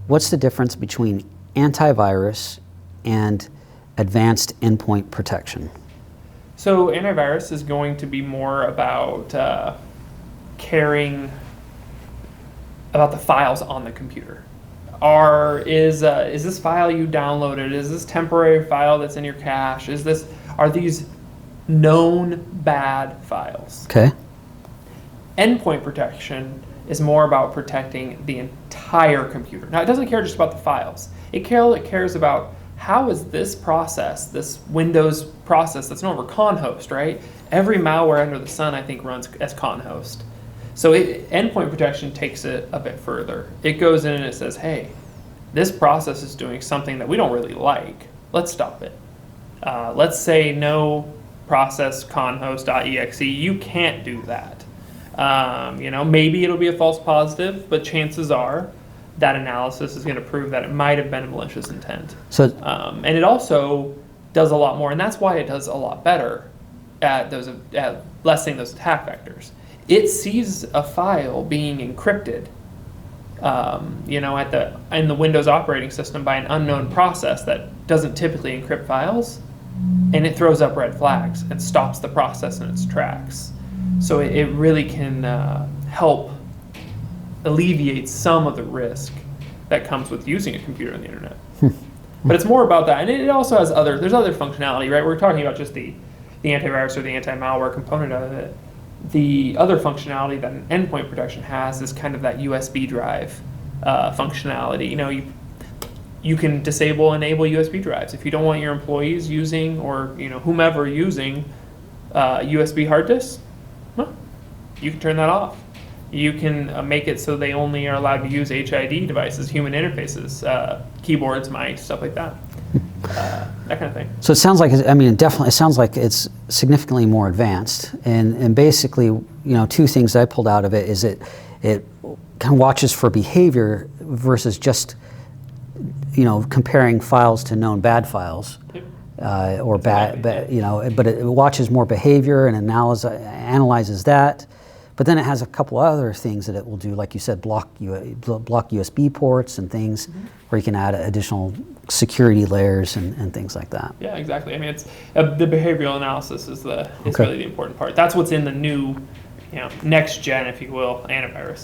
what's the difference between antivirus and advanced endpoint protection? So antivirus is going to be more about caring about the files on the computer. Is this file you downloaded, is this temporary file that's in your cache, are these known bad files? Okay. Endpoint protection is more about protecting the entire computer. Now, it doesn't care just about the files. It cares about how is this process, this Windows process that's known over con host, right? Every malware under the sun, I think, runs as con host. So endpoint protection takes it a bit further. It goes in and it says, hey, this process is doing something that we don't really like. Let's stop it. Let's say no process conhost.exe. You can't do that. Maybe it'll be a false positive, but chances are that analysis is going to prove that it might have been a malicious intent. So, and it also does a lot more, and that's why it does a lot better at lessening those attack vectors. It sees a file being encrypted, in the Windows operating system by an unknown process that doesn't typically encrypt files, and it throws up red flags and stops the process in its tracks. So it really can help alleviate some of the risk that comes with using a computer on the internet. But it's more about that, and it also has there's other functionality, right? We're talking about just the antivirus or the anti-malware component of it. The other functionality that an endpoint protection has is kind of that USB drive functionality. You can disable, enable USB drives. If you don't want your employees using, or whomever using USB hard disks, well, you can turn that off. You can make it so they only are allowed to use HID devices, human interfaces, keyboards, mice, stuff like that. That kind of thing. So it sounds like, it sounds like it's significantly more advanced. And basically, two things I pulled out of it is it kind of watches for behavior versus just, comparing files to known bad files. Yep. But it watches more behavior and analyzes that. But then it has a couple other things that it will do, like you said, block USB ports and things, where you can add additional security layers and things like that. Yeah, exactly. It's the behavioral analysis is really the important part. That's what's in the new, next gen, if you will, antivirus.